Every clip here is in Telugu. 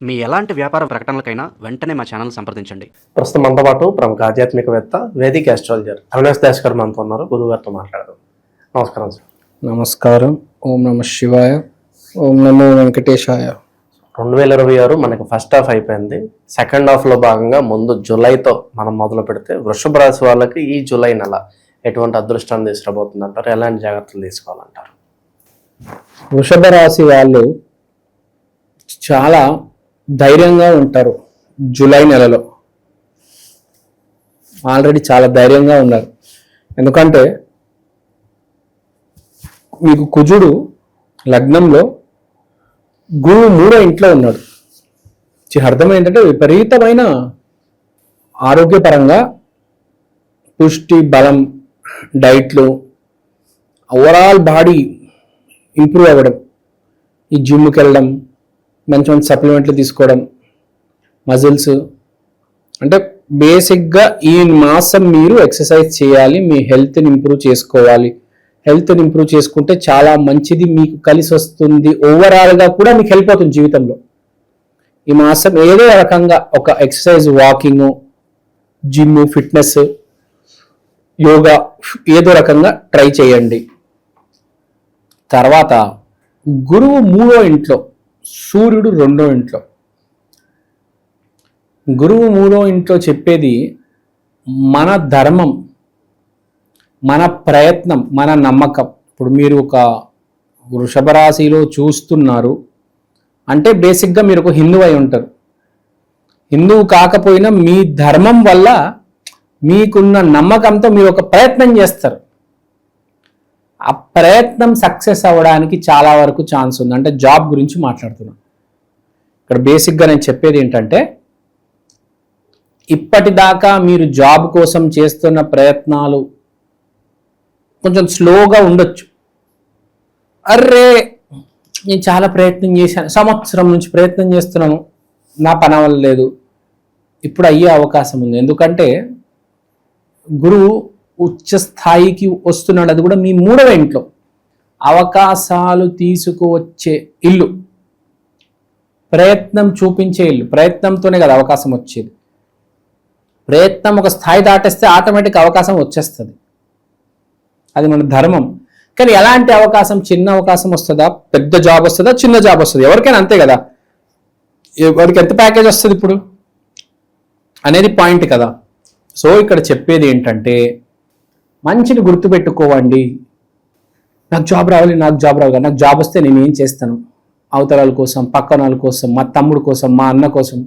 మీ ఎలాంటి వ్యాపార ప్రకటనలకైనా వెంటనే మా ఛానల్ సంప్రదించండి. ప్రస్తుతం మనతో పాటు ప్రముఖ ఆధ్యాత్మికవేత్త వేదిక ఆస్ట్రాలజర్ అవినాష్ దాస్ గారు మనతో ఉన్నారు. గురువు గారితో మాట్లాడదాం. నమస్కారం సార్. నమస్కారం. ఓం నమ శివాయ. ఓం నమో వెంకటేశాయ. 2026 మనకి ఫస్ట్ హాఫ్ అయిపోయింది. సెకండ్ హాఫ్లో భాగంగా ముందు జూలైతో మనం మొదలు పెడితే వృషభ రాశి వాళ్ళకి ఈ జూలై నెల ఎటువంటి అదృష్టాన్ని తీసుకురాబోతుంది అంటారు? ఎలాంటి జాగ్రత్తలు తీసుకోవాలంటారు? వృషభ రాశి వాళ్ళు చాలా ధైర్యంగా ఉంటారు. జూలై నెలలో ఆల్రెడీ చాలా ధైర్యంగా ఉన్నారు. ఎందుకంటే మీకు కుజుడు లగ్నంలో, గురువు 3వ ఇంట్లో ఉన్నాడు. అర్థం ఏంటంటే విపరీతమైన ఆరోగ్యపరంగా పుష్టి, బలం, డైట్లు, ఓవరాల్ బాడీ ఇంప్రూవ్ అవ్వడం, ఈ జిమ్కి వెళ్ళడం, మంచి మంచి సప్లిమెంట్లు తీసుకోవడం, మజిల్స్, అంటే బేసిక్గా ఈ మాసం మీరు ఎక్సర్సైజ్ చేయాలి. మీ హెల్త్ని ఇంప్రూవ్ చేసుకోవాలి. హెల్త్ని ఇంప్రూవ్ చేసుకుంటే చాలా మంచిది, మీకు కలిసి వస్తుంది. ఓవరాల్గా కూడా మీకు హెల్ప్ అవుతుంది జీవితంలో. ఈ మాసం ఏదో రకంగా ఒక exercise, walking, gym, fitness, yoga ఏదో రకంగా ట్రై చేయండి. తర్వాత గురువు 3వ ఇంట్లో, సూర్యుడు 2వ ఇంట్లో. గురువు 3వ ఇంట్లో చెప్పేది మన ధర్మం, మన ప్రయత్నం, మన నమ్మకం. ఇప్పుడు మీరు ఒక వృషభ రాశిలో చూస్తున్నారు అంటే బేసిక్గా మీరు ఒక హిందువు అయి ఉంటారు. హిందువు కాకపోయినా మీ ధర్మం వల్ల మీకున్న నమ్మకంతో మీరు ఒక ప్రయత్నం చేస్తారు. ఆ ప్రయత్నం సక్సెస్ అవ్వడానికి చాలా వరకు ఛాన్స్ ఉంది. అంటే జాబ్ గురించి మాట్లాడుతున్నాను ఇక్కడ. బేసిక్గా నేను చెప్పేది ఏంటంటే, ఇప్పటిదాకా మీరు జాబ్ కోసం చేస్తున్న ప్రయత్నాలు కొంచెం స్లోగా ఉండొచ్చు. అర్రే నేను చాలా ప్రయత్నం చేశాను, సంవత్సరం నుంచి ప్రయత్నం చేస్తున్నాను, నా పని అవ్వలేదు, ఇప్పుడు అయ్యే అవకాశం ఉంది. ఎందుకంటే గురువు ఉచ్చ స్థాయికి వస్తున్నాడు. అది కూడా మీ 3వ ఇంట్లో. అవకాశాలు తీసుకువచ్చే ఇల్లు, ప్రయత్నం చూపించే ఇల్లు. ప్రయత్నంతోనే కదా అవకాశం వచ్చేది. ప్రయత్నం ఒక స్థాయి దాటేస్తే ఆటోమేటిక్ అవకాశం వచ్చేస్తుంది. అది మన ధర్మం. కానీ ఎలాంటి అవకాశం? చిన్న అవకాశం వస్తుందా, పెద్ద జాబ్ వస్తుందా, చిన్న జాబ్ వస్తుంది? ఎవరికైనా అంతే కదా. ఎవరికి ఎంత ప్యాకేజ్ వస్తుంది ఇప్పుడు అనేది పాయింట్ కదా. సో ఇక్కడ చెప్పేది ఏంటంటే, మంచిని గుర్తుపెట్టుకోవండి. నాకు జాబ్ రావాలి, నాకు జాబ్ రావాలి, నాకు జాబ్ వస్తే నేను ఏం చేస్తాను? అవతల వాళ్ళ కోసం, పక్కన వాళ్ళ కోసం, మా తమ్ముడు కోసం, మా అన్న కోసం,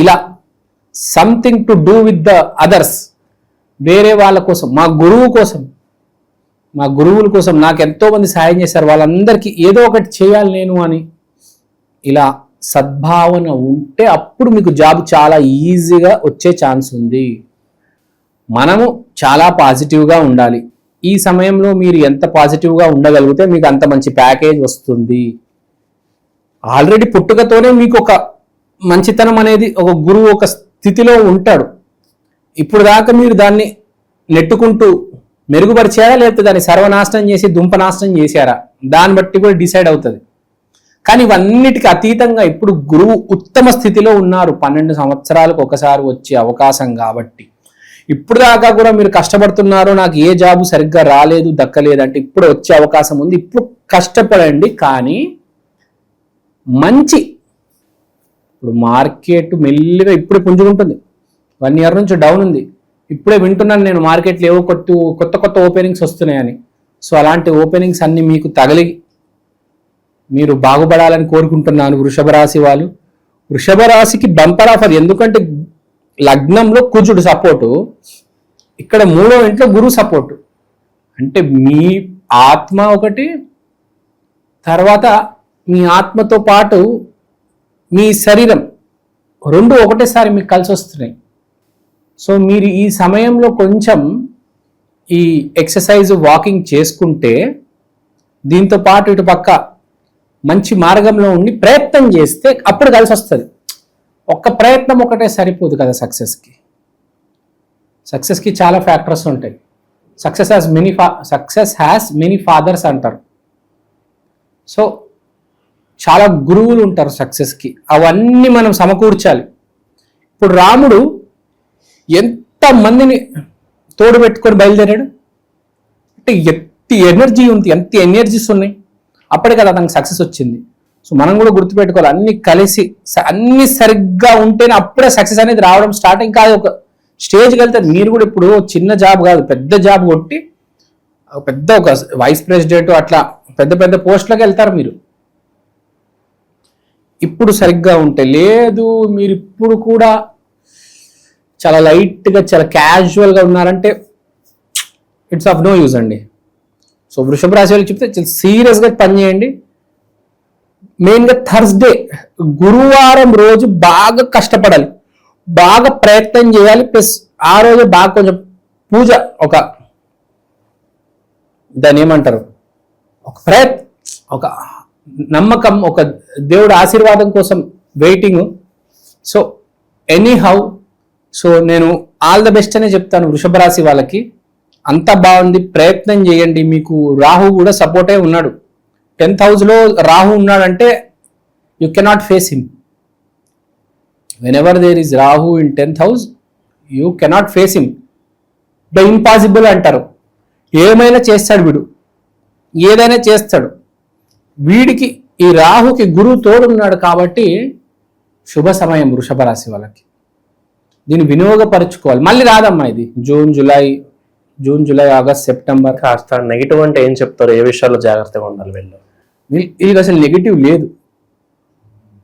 ఇలా something to do with the others. వేరే వాళ్ళ కోసం, మా గురువు కోసం, మా గురువుల కోసం నాకు ఎంతోమంది సాయం చేశారు, వాళ్ళందరికీ ఏదో ఒకటి చేయాలి నేను అని, ఇలా సద్భావన ఉంటే అప్పుడు మీకు జాబ్ చాలా ఈజీగా వచ్చే ఛాన్స్ ఉంది. మనము చాలా పాజిటివ్గా ఉండాలి. ఈ సమయంలో మీరు ఎంత పాజిటివ్గా ఉండగలిగితే మీకు అంత మంచి ప్యాకేజ్ వస్తుంది. ఆల్రెడీ పుట్టుకతోనే మీకు ఒక మంచితనం అనేది, ఒక గురువు ఒక స్థితిలో ఉంటాడు. ఇప్పుడు దాకా మీరు దాన్ని నెట్టుకుంటూ మెరుగుపరిచారా, లేకపోతే దాన్ని సర్వనాశనం చేసి దుంపనాశనం చేశారా, దాన్ని బట్టి కూడా డిసైడ్ అవుతుంది. కానీ ఇవన్నిటికీ అతీతంగా ఇప్పుడు గురువు ఉత్తమ స్థితిలో ఉన్నారు. 12 సంవత్సరాలకు ఒకసారి వచ్చే అవకాశం కాబట్టి ఇప్పుడు దాకా కూడా మీరు కష్టపడుతున్నారు, నాకు ఏ జాబు సరిగ్గా రాలేదు, దక్కలేదు అంటే ఇప్పుడు వచ్చే అవకాశం ఉంది. ఇప్పుడు కష్టపడండి. కానీ మంచి, ఇప్పుడు మార్కెట్ మెల్లిగా ఇప్పుడే పుంజుకుంటుంది. 1 ఇయర్ నుంచి డౌన్ ఉంది. ఇప్పుడే వింటున్నాను నేను మార్కెట్లో ఏవో కొత్త ఓపెనింగ్స్ వస్తున్నాయని. సో అలాంటి ఓపెనింగ్స్ అన్ని మీకు తగిలి మీరు బాగుపడాలని కోరుకుంటున్నాను వృషభ రాశి వాళ్ళు. వృషభ రాశికి బంపర్ ఆఫర్. ఎందుకంటే లగ్నంలో కుజుడు సపోర్టు, ఇక్కడ 3వ ఇంట్లో గురువు సపోర్టు. అంటే మీ ఆత్మ ఒకటి, తర్వాత మీ ఆత్మతో పాటు మీ శరీరం, 2 ఒకటేసారి మీకు కలిసి వస్తున్నాయి. సో మీరు ఈ సమయంలో కొంచెం ఈ ఎక్సర్సైజ్, వాకింగ్ చేసుకుంటే, దీంతో పాటు ఇటు పక్క మంచి మార్గంలో ఉండి ప్రయత్నం చేస్తే అప్పుడు కలిసి వస్తుంది. ఒక్క ప్రయత్నం ఒకటే సరిపోదు కదా సక్సెస్కి. సక్సెస్కి చాలా ఫ్యాక్టర్స్ ఉంటాయి. సక్సెస్ హ్యాస్ మెనీ ఫాదర్స్ అంటారు. సో చాలా గురువులు ఉంటారు సక్సెస్కి, అవన్నీ మనం సమకూర్చాలి. ఇప్పుడు రాముడు ఎంత మందిని తోడు పెట్టుకొని బయలుదేరాడు అంటే ఎంత ఎనర్జీస్ ఉన్నాయి, అప్పటికే కదా అతనికి సక్సెస్ వచ్చింది. సో మనం కూడా గుర్తుపెట్టుకోవాలి, అన్ని కలిసి అన్ని సరిగ్గా ఉంటేనే అప్పుడే సక్సెస్ అనేది రావడం స్టార్టింగ్ కాదు, ఒక స్టేజ్కి వెళ్తారు. మీరు కూడా ఇప్పుడు చిన్న జాబ్ కాదు, పెద్ద జాబ్ కొట్టి ఒక వైస్ ప్రెసిడెంట్ అట్లా పెద్ద పెద్ద పోస్టులకు వెళ్తారు మీరు. ఇప్పుడు సరిగ్గా ఉంటే లేదు, మీరు ఇప్పుడు కూడా చాలా లైట్గా చాలా క్యాజువల్గా ఉన్నారంటే ఇట్స్ ఆఫ్ నో యూజ్ అండి. సో వృషభ రాశి వాళ్ళు చెప్తే చాలా సీరియస్గా పనిచేయండి. మెయిన్గా థర్స్డే గురువారం రోజు బాగా కష్టపడాలి, బాగా ప్రయత్నం చేయాలి. ప్లస్ ఆ రోజు బాగా కొంచెం పూజ, ఒక దాన్ని ఏమంటారు, ఒక నమ్మకం, ఒక దేవుడు ఆశీర్వాదం కోసం వెయిటింగ్. సో ఎనీహౌ, సో నేను ఆల్ ద బెస్ట్ అనే చెప్తాను వృషభ రాశి వాళ్ళకి. అంతా బాగుంది, ప్రయత్నం చేయండి. మీకు రాహు కూడా సపోర్టే ఉన్నాడు. 10th హౌస్లో రాహు ఉన్నాడంటే you cannot face him. Whenever there is Rahu in 10th house you cannot face him. The impossible అంటారు. ఏమైనా చేస్తాడు వీడు, ఏదైనా చేస్తాడు. వీడికి ఈ రాహుకి గురువు తోడున్నాడు కాబట్టి శుభ సమయం వృషభ రాశి వాళ్ళకి. దీన్ని వినియోగపరచుకోవాలి. మళ్ళీ రాదమ్మా ఇది జూన్ జూలై ఆగస్ట్ సెప్టెంబర్. కాస్త నెగిటివ్ అంటే ఏం చెప్తారు, ఏ విషయాల్లో జాగ్రత్తగా ఉండాలి వీళ్ళు? వీళ్ళకి అసలు నెగిటివ్ లేదు,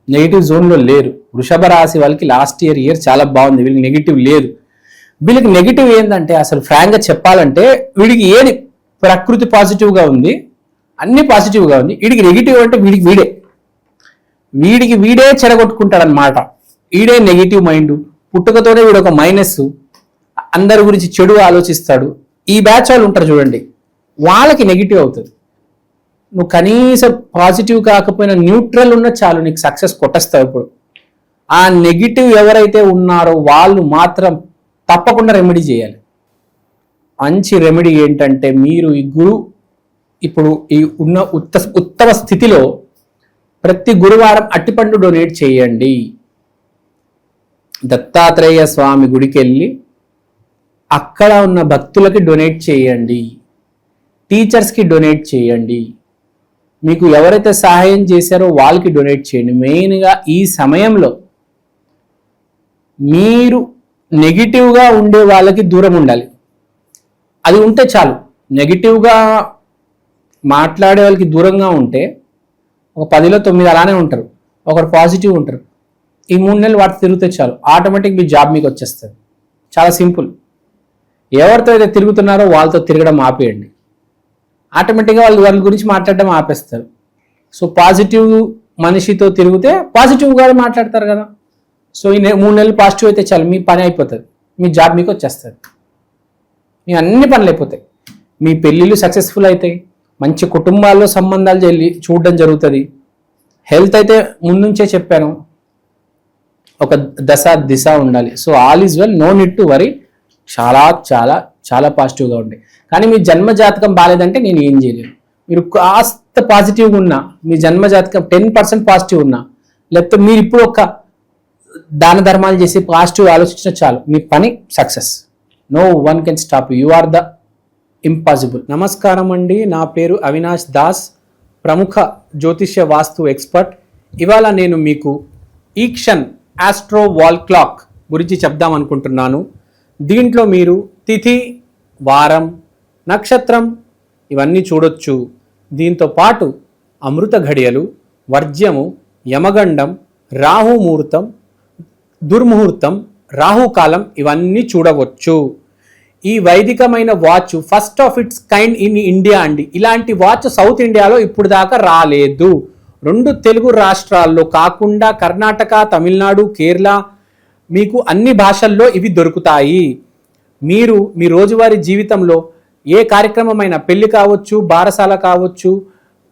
నెగిటివ్ జోన్లో లేరు. వృషభ రాశి వాళ్ళకి లాస్ట్ ఇయర్ చాలా బాగుంది, వీళ్ళకి నెగిటివ్ లేదు. వీళ్ళకి నెగిటివ్ ఏంటంటే అసలు ఫ్రాంక్గా చెప్పాలంటే వీడికి ఏది ప్రకృతి పాజిటివ్గా ఉంది, అన్ని పాజిటివ్గా ఉంది. వీడికి నెగిటివ్ అంటే వీడికి వీడే చెడగొట్టుకుంటాడు అనమాట. వీడే నెగిటివ్ మైండ్, పుట్టుకతోనే వీడు ఒక మైనస్, అందరి గురించి చెడు ఆలోచిస్తాడు. ఈ బ్యాచ్ వాళ్ళు ఉంటారు చూడండి, వాళ్ళకి నెగిటివ్ అవుతుంది. నువ్వు కనీసం పాజిటివ్ కాకపోయినా న్యూట్రల్ ఉన్న చాలు, నీకు సక్సెస్ కొట్టేస్తావు. ఇప్పుడు ఆ నెగిటివ్ ఎవరైతే ఉన్నారో వాళ్ళు మాత్రం తప్పకుండా రెమెడీ చేయాలి. మంచి రెమెడీ ఏంటంటే మీరు ఈ ఇప్పుడు ఈ ఉన్న ఉత్తమ స్థితిలో ప్రతి గురువారం అట్టిపండు డొనేట్ చేయండి. దత్తాత్రేయ స్వామి గుడికి వెళ్ళి అక్కడ ఉన్న భక్తులకి డొనేట్ చేయండి, టీచర్స్కి డొనేట్ చేయండి, మీకు ఎవరైతే సహాయం చేశారో వాళ్ళకి డొనేట్ చేయండి. మెయిన్గా ఈ సమయంలో మీరు నెగిటివ్గా ఉండే వాళ్ళకి దూరం ఉండాలి. అది ఉంటే చాలు. నెగిటివ్గా మాట్లాడే వాళ్ళకి దూరంగా ఉంటే ఒక 10లో 9 అలానే ఉంటారు, ఒకరు పాజిటివ్ ఉంటారు. ఈ 3 నెలలు వాటి తిరిగితే చాలు, ఆటోమేటిక్ మీ జాబ్ మీకు వచ్చేస్తుంది. చాలా సింపుల్. ఎవరితో అయితే తిరుగుతున్నారో వాళ్ళతో తిరగడం ఆపేయండి, ఆటోమేటిక్గా వాళ్ళ గురించి మాట్లాడడం ఆపేస్తారు. సో పాజిటివ్ మనిషితో తిరిగితే పాజిటివ్గా మాట్లాడతారు కదా. సో ఈ 3 నెలలు పాజిటివ్ అయితే చాలు, మీ పని అయిపోతుంది, మీ జాబ్ మీకు వచ్చేస్తుంది, మీ అన్ని పనులు అయిపోతాయి, మీ పెళ్ళిళ్ళు సక్సెస్ఫుల్ అవుతాయి, మంచి కుటుంబాల్లో సంబంధాలు చూడడం జరుగుతుంది. హెల్త్ అయితే ముందుంచే చెప్పాను, ఒక దిశ ఉండాలి. So all is well, no need to worry. చాలా చాలా చాలా పాజిటివ్గా ఉండే. కానీ మీ జన్మ జాతకం బాగాలేదంటే నేను ఏం చేయలేను. మీరు కాస్త పాజిటివ్గా ఉన్నా, మీ జన్మ జాతకం 10% పాజిటివ్ ఉన్నా, లేకపోతే మీరు ఇప్పుడు ఒక దాన ధర్మాలు చేసి పాజిటివ్ ఆలోచించినా చాలు, మీ పని success. No one can stop you. Are the impossible. నమస్కారం అండి, నా పేరు అవినాష్ దాస్, ప్రముఖ జ్యోతిష్య వాస్తు ఎక్స్పర్ట్. ఇవాళ నేను మీకు ఈక్షన్ ఆస్ట్రో వాల్ క్లాక్ గురించి చెప్దాం అనుకుంటున్నాను. దీంట్లో మీరు తిథి, వారం, నక్షత్రం ఇవన్నీ చూడొచ్చు. దీంతో పాటు అమృత ఘడియలు, వర్జ్యము, యమగండం, రాహుముహూర్తం, దుర్ముహూర్తం, రాహుకాలం ఇవన్నీ చూడవచ్చు. ఈ వైదికమైన watch first of its kind in India అండి. ఇలాంటి వాచ్ సౌత్ ఇండియాలో ఇప్పుడు దాకా రాలేదు. 2 తెలుగు రాష్ట్రాల్లో కాకుండా కర్ణాటక, తమిళనాడు, కేరళ, మీకు అన్ని భాషల్లో ఇవి దొరుకుతాయి. మీరు మీ రోజువారీ జీవితంలో ఏ కార్యక్రమమైనా, పెళ్లి కావచ్చు, బారసాల కావచ్చు,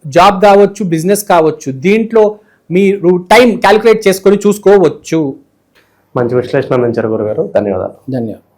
జాబ్ కావచ్చు, బిజినెస్ కావచ్చు, దీంట్లో మీరు టైం క్యాలిక్యులేట్ చేసుకొని చూసుకోవచ్చు. మంచి విశ్లేషణ అందించారు గురుగారు, ధన్యవాదాలు. ధన్యవాదాలు.